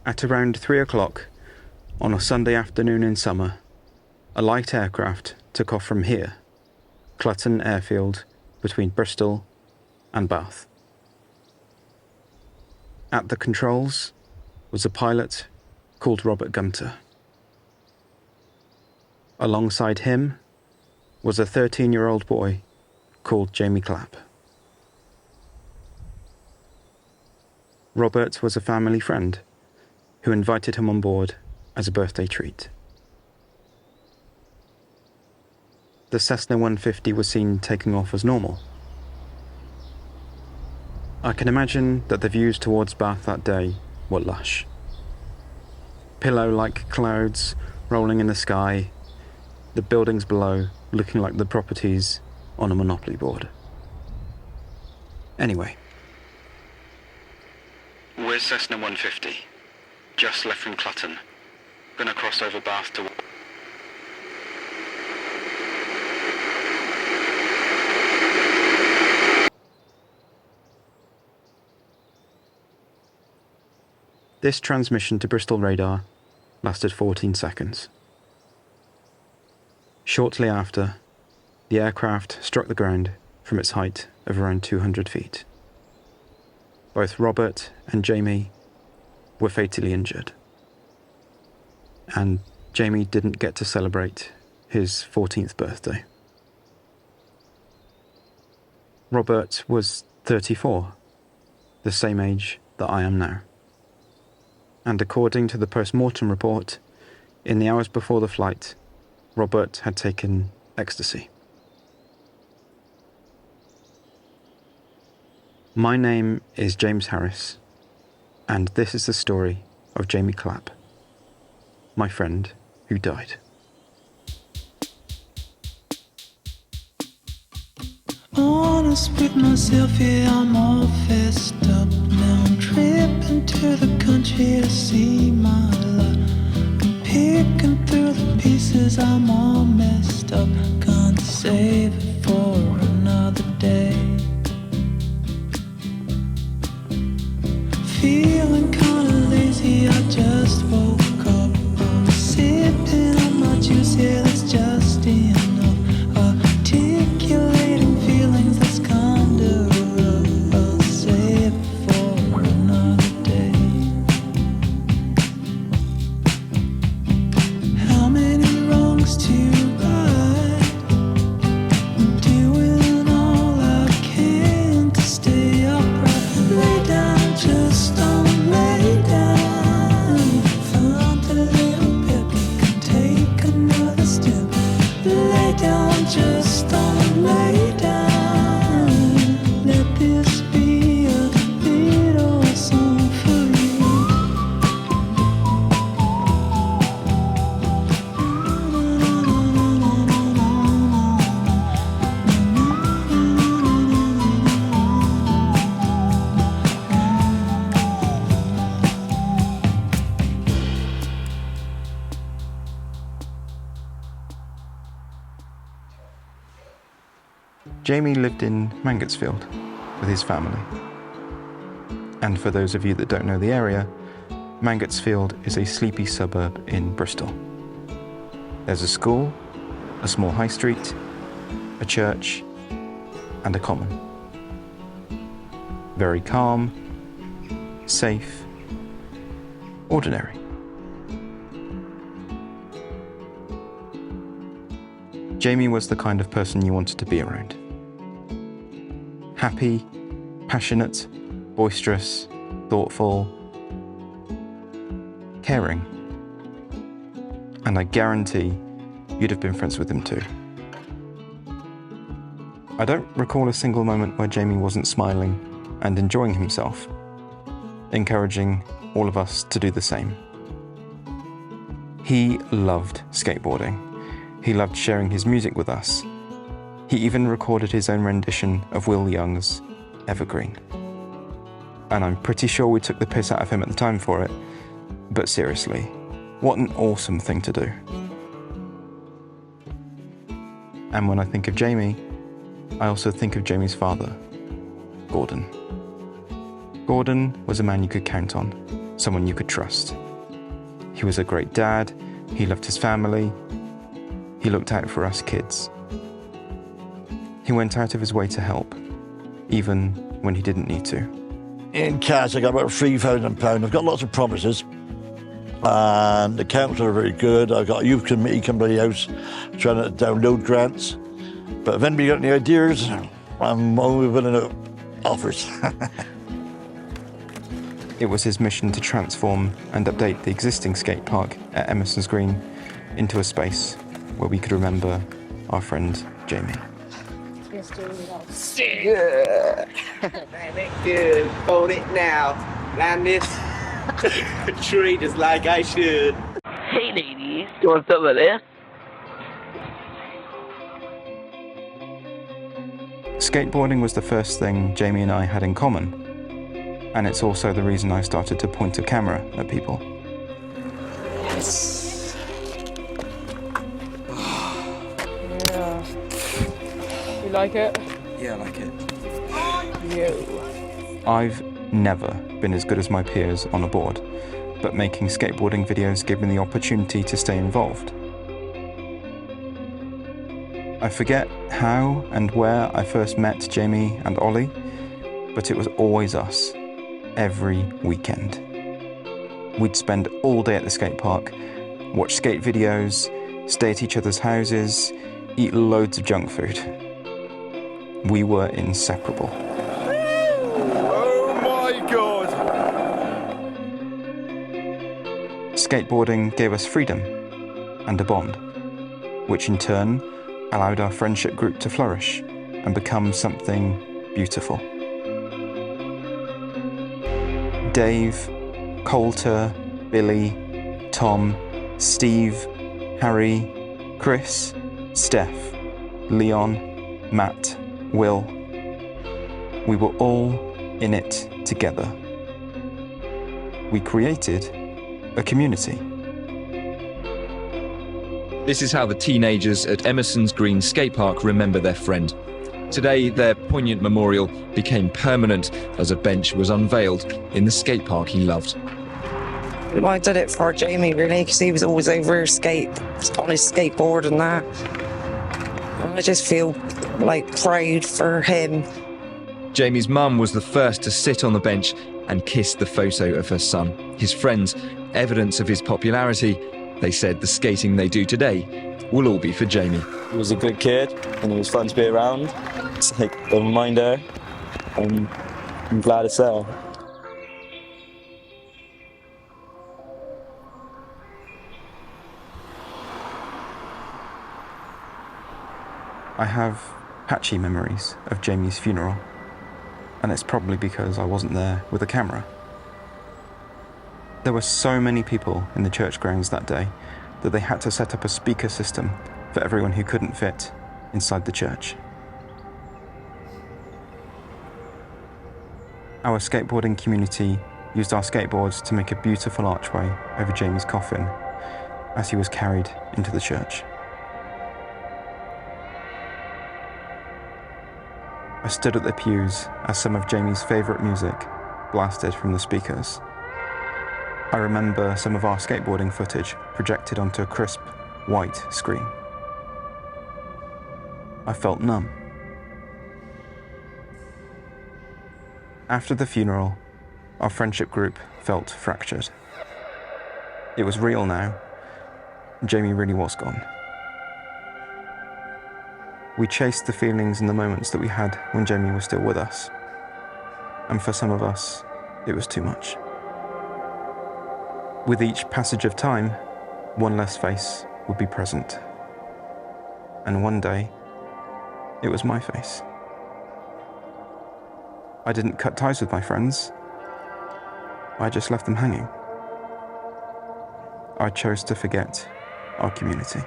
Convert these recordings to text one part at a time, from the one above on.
At around 3 o'clock, on a Sunday afternoon in summer, a light aircraft took off from here, Clutton Airfield, between Bristol and Bath. At the controls was a pilot called Robert Gunter. Alongside him was a 13-year-old boy called Jamie Clapp. Robert was a family friend who invited him on board as a birthday treat. The Cessna 150 was seen taking off as normal. I can imagine that the views towards Bath that day were lush. Pillow-like clouds rolling in the sky, the buildings below looking like the properties on a Monopoly board. Anyway. Where's Cessna 150? Just left from Clutton. Gonna cross over Bath to... This transmission to Bristol radar lasted 14 seconds. Shortly after, the aircraft struck the ground from its height of around 200 feet. Both Robert and Jamie were fatally injured. And Jamie didn't get to celebrate his 14th birthday. Robert was 34, the same age that I am now. And according to the post-mortem report, in the hours before the flight, Robert had taken ecstasy. My name is James Harris, and this is the story of Jamie Clapp, my friend who died. Honest with myself, yeah, I'm all fessed up. Now I'm tripping to the country to see my love. I'm picking through the pieces, I'm all messed up. Can't save it for another day. Feeling kinda lazy, I just woke up. I'm sipping on my juice, yeah, that's just enough. Articulating feelings, that's kinda rough. I'll save it for another day. How many wrongs to right? I'm doing all I can to stay upright. Lay down, just don't lay down. Find a little bit, we can take another step. Lay down, just don't lay down. Let this be a little song for you. Jamie lived in Mangotsfield with his family. And for those of you that don't know the area, Mangotsfield is a sleepy suburb in Bristol. There's a school, a small high street, a church, and a common. Very calm, safe, ordinary. Jamie was the kind of person you wanted to be around. Happy, passionate, boisterous, thoughtful, caring. And I guarantee you'd have been friends with him too. I don't recall a single moment where Jamie wasn't smiling and enjoying himself, encouraging all of us to do the same. He loved skateboarding. He loved sharing his music with us. He even recorded his own rendition of Will Young's Evergreen. And I'm pretty sure we took the piss out of him at the time for it, but seriously, what an awesome thing to do. And when I think of Jamie, I also think of Jamie's father, Gordon. Gordon was a man you could count on. someone you could trust. He was a great dad, he loved his family, he looked out for us kids. He went out of his way to help, even when he didn't need to. In cash, I got about £3,000. I've got lots of promises, and the council are very good. I've got a youth committee come to the house trying to download grants. But if anybody got any ideas, I'm only willing to offers. It was his mission to transform and update the existing skate park at Emerson's Green into a space where we could remember our friend Jamie. Good. Good. Hold it now. Land this tree just like I should. Hey ladies, you want some of this? Skateboarding was the first thing Jamie and I had in common, and it's also the reason I started to point a camera at people. Yes. Yeah. You like it? Yeah, I like it. You. I've never been as good as my peers on a board, but making skateboarding videos gave me the opportunity to stay involved. I forget how and where I first met Jamie and Ollie, but it was always us, every weekend. We'd spend all day at the skate park, watch skate videos, stay at each other's houses, eat loads of junk food. We were inseparable. Oh my God! Skateboarding gave us freedom and a bond, which in turn allowed our friendship group to flourish and become something beautiful. Dave, Coulter, Billy, Tom, Steve, Harry, Chris, Steph, Leon, Matt, Will. We were all in it together. We created a community. This is how the teenagers at Emerson's Green Skatepark remember their friend. Today, their poignant memorial became permanent as a bench was unveiled in the skatepark he loved. I did it for Jamie, really, because he was always over his on his skateboard and that. And I just feel like proud for him. Jamie's mum was the first to sit on the bench and kiss the photo of her son. His friends, evidence of his popularity, they said the skating they do today will all be for Jamie. He was a good kid and he was fun to be around. It's like a reminder, and I'm glad it's there. I have patchy memories of Jamie's funeral, and it's probably because I wasn't there with a camera. There were so many people in the church grounds that day that they had to set up a speaker system for everyone who couldn't fit inside the church. Our skateboarding community used our skateboards to make a beautiful archway over Jamie's coffin as he was carried into the church. I stood at the pews as some of Jamie's favourite music blasted from the speakers. I remember some of our skateboarding footage projected onto a crisp, white screen. I felt numb. After the funeral, our friendship group felt fractured. It was real now. Jamie really was gone. We chased the feelings and the moments that we had when Jamie was still with us. And for some of us, it was too much. With each passage of time, one less face would be present. And one day, it was my face. I didn't cut ties with my friends. I just left them hanging. I chose to forget our community.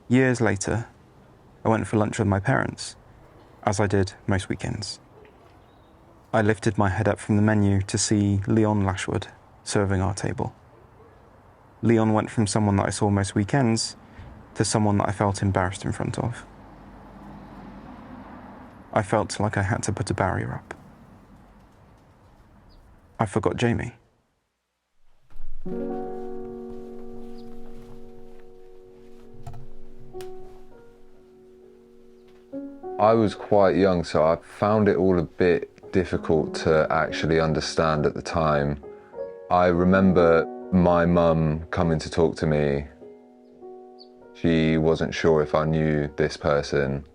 Years later, I went for lunch with my parents, as I did most weekends. I lifted my head up from the menu to see Leon Lashwood serving our table. Leon went from someone that I saw most weekends to someone that I felt embarrassed in front of. I felt like I had to put a barrier up. I forgot Jamie. I was quite young, so I found it all a bit difficult to actually understand at the time. I remember my mum coming to talk to me. She wasn't sure if I knew this person.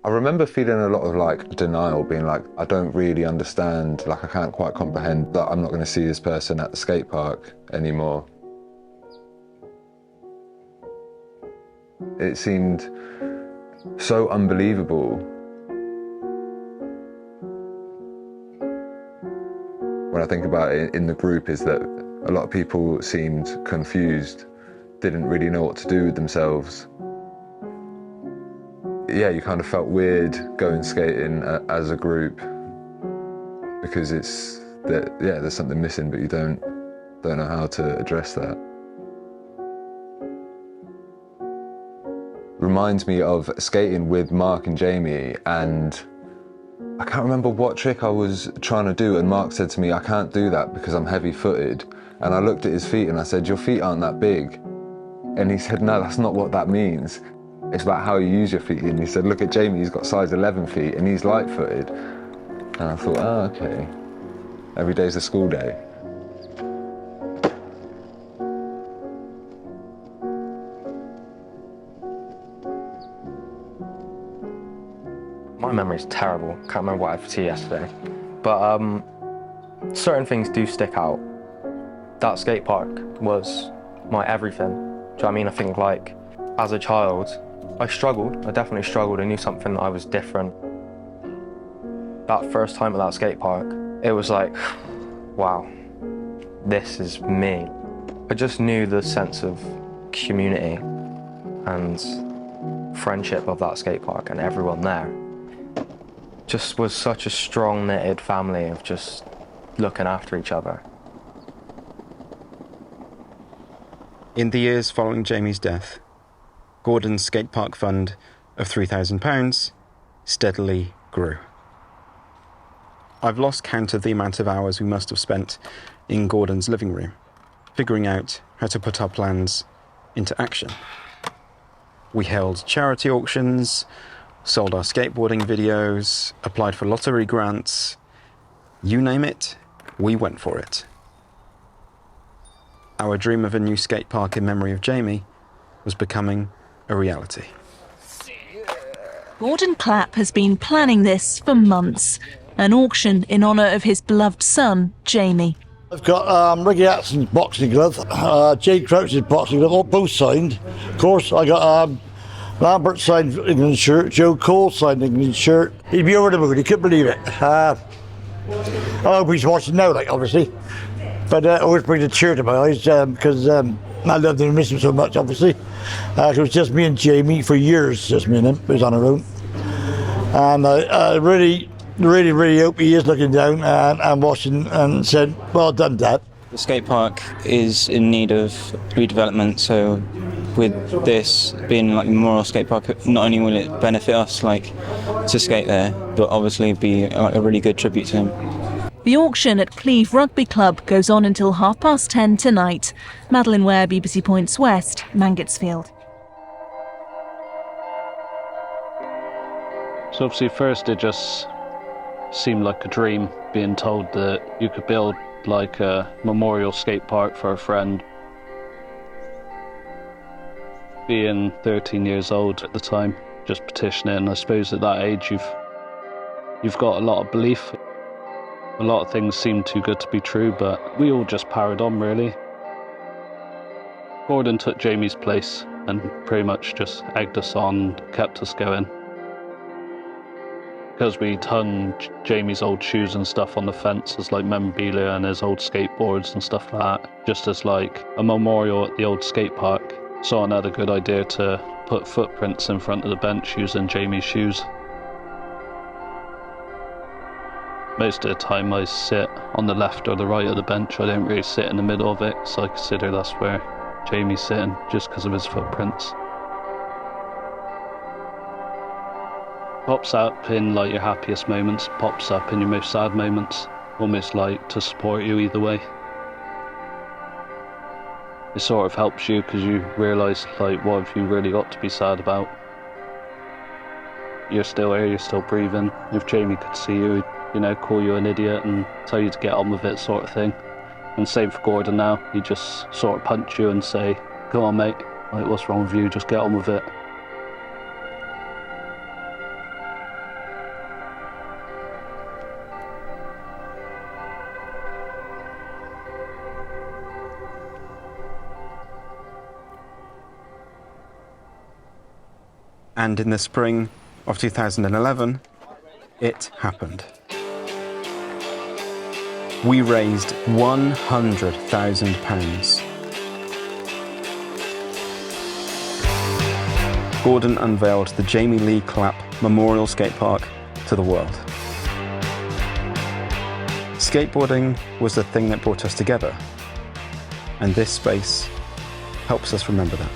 I remember feeling a lot of like denial, being like, I don't really understand, like I can't quite comprehend that I'm not going to see this person at the skate park anymore. It seemed so unbelievable. When I think about it in the group is that a lot of people seemed confused, didn't really know what to do with themselves. Yeah, you kind of felt weird going skating as a group because it's that, yeah, there's something missing, but you don't know how to address that. Reminds me of skating with Mark and Jamie, and I can't remember what trick I was trying to do, and Mark said to me, I can't do that because I'm heavy-footed. And I looked at his feet and I said, your feet aren't that big. And he said, no, that's not what that means. It's about how you use your feet. And he said, look at Jamie, he's got size 11 feet and he's light-footed. And I thought, oh, okay. Every day's a school day. My memory's terrible. Can't remember what I had for tea yesterday. But certain things do stick out. That skate park was my everything. Do you know what I mean? I think like, as a child, I struggled. I definitely struggled. I knew something that I was different. That first time at that skate park, it was like, wow, this is me. I just knew the sense of community and friendship of that skate park and everyone there. Just was such a strong knitted family of just looking after each other. In the years following Jamie's death, Gordon's skatepark fund of £3,000 steadily grew. I've lost count of the amount of hours we must have spent in Gordon's living room, figuring out how to put our plans into action. We held charity auctions, sold our skateboarding videos, applied for lottery grants. You name it, we went for it. Our dream of a new skate park in memory of Jamie was becoming a reality. Gordon Clapp has been planning this for months. An auction in honour of his beloved son, Jamie. I've got Ricky Atson's boxing glove, Jay Crouch's boxing glove, all both signed. Of course, I got Lambert signed England shirt, Joe Cole signed England shirt. He'd be over the moon, he couldn't believe it. I hope he's watching now, like, obviously. But I always bring a tear to my eyes because I loved him and missed him so much, obviously. It was just me and Jamie for years, just me and him. He was on our own. And I really hope he is looking down and watching and said, well done, Dad. The skate park is in need of redevelopment, so with this being like a memorial skate park, not only will it benefit us like to skate there, but obviously be like a really good tribute to him. The auction at Cleve Rugby Club goes on until 10:30 tonight. Madeline Ware, BBC Points West, Mangotsfield. So obviously first it just seemed like a dream, being told that you could build like a memorial skate park for a friend. Being 13 years old at the time, just petitioning, I suppose at that age you've got a lot of belief. A lot of things seemed too good to be true, but we all just powered on, really. Gordon took Jamie's place and pretty much just egged us on, kept us going. Because we'd hung Jamie's old shoes and stuff on the fence as like memorabilia and his old skateboards and stuff like that, just as like a memorial at the old skate park. Someone had a good idea to put footprints in front of the bench using Jamie's shoes. Most of the time I sit on the left or the right of the bench. I don't really sit in the middle of it, so I consider that's where Jamie's sitting, just because of his footprints. Pops up in like your happiest moments, pops up in your most sad moments, almost like to support you either way. It sort of helps you because you realise, like, what have you really got to be sad about? You're still here, you're still breathing. If Jamie could see you, you know, call you an idiot and tell you to get on with it, sort of thing. And same for Gordon now, he just sort of punch you and say, come on mate, like, what's wrong with you, just get on with it. And in the spring of 2011, it happened. We raised £100,000. Gordon unveiled the Jamie Lee Clapp Memorial Skate Park to the world. Skateboarding was the thing that brought us together, and this space helps us remember that.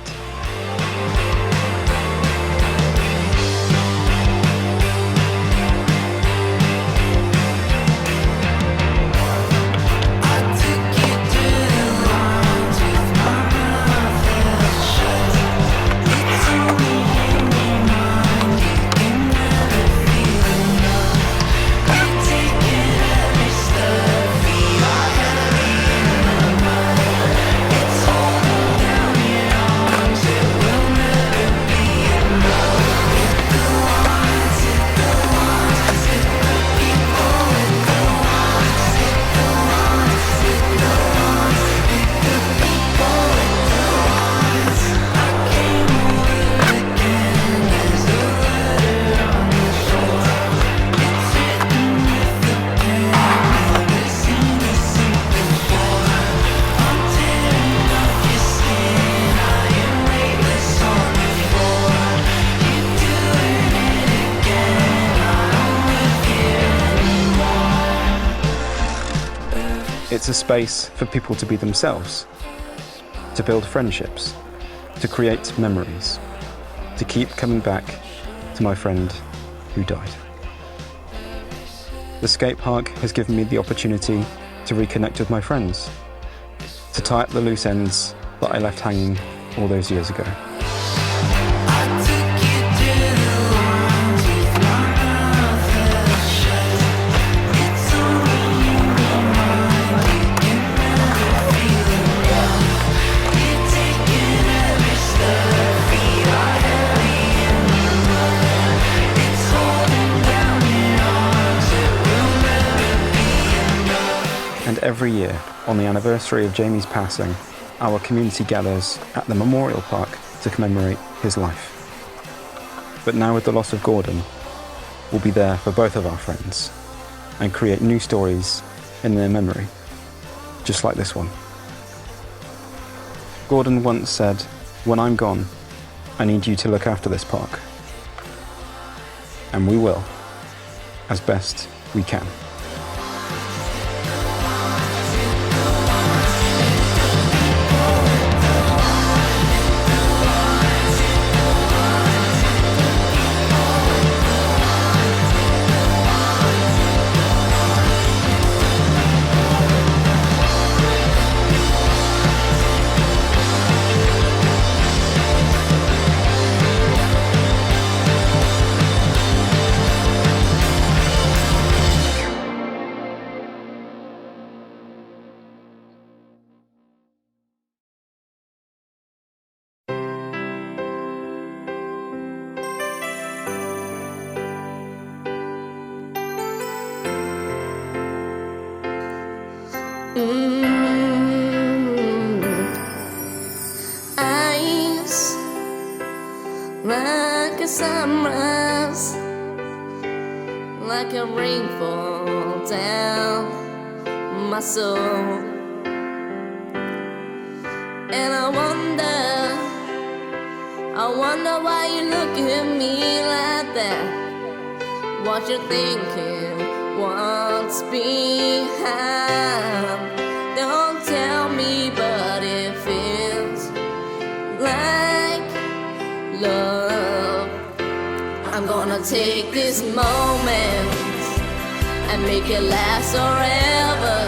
It's a space for people to be themselves, to build friendships, to create memories, to keep coming back to my friend who died. The skate park has given me the opportunity to reconnect with my friends, to tie up the loose ends that I left hanging all those years ago. And every year, on the anniversary of Jamie's passing, our community gathers at the Memorial Park to commemorate his life. But now with the loss of Gordon, we'll be there for both of our friends and create new stories in their memory, just like this one. Gordon once said, "When I'm gone, I need you to look after this park." And we will, as best we can. Eyes like a sunrise, like a rainfall down my soul. And I wonder why you look at me like that. What you're thinking, what's behind. Don't tell me, but it feels like love. I'm gonna take this moment and make it last forever.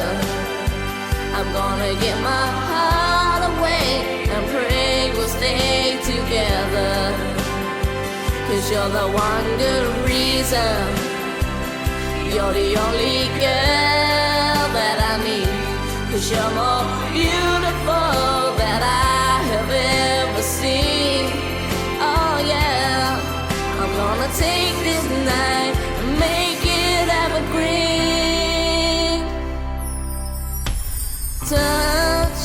I'm gonna get my heart away and pray we'll stay together. 'Cause you're the one good reason. You're the only girl that I need. 'Cause you're more beautiful than I have ever seen. Oh yeah, I'm gonna take this night and make it evergreen. Touch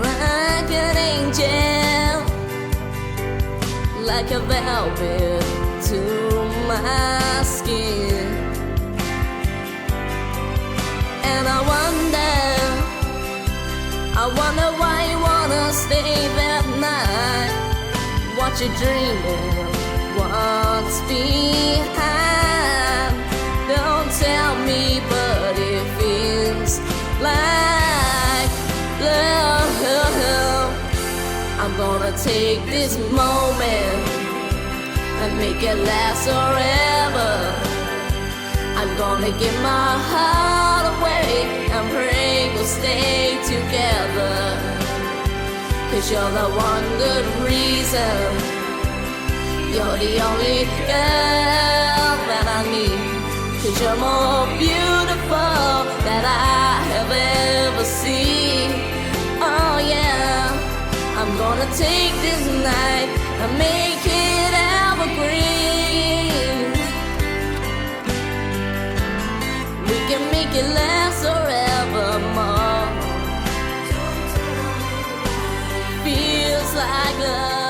like an angel, like a velvet to my skin. And I wonder why you wanna stay that night. What you dreaming, what's behind. Don't tell me, but it feels like love. I'm gonna take this moment and make it last forever. I'm gonna give my heart away and pray we'll stay together. 'Cause you're the one good reason. You're the only girl that I need. 'Cause you're more beautiful than I have ever seen. Oh yeah, I'm gonna take this night and make it evergreen. We can make it last forevermore. Feels like love.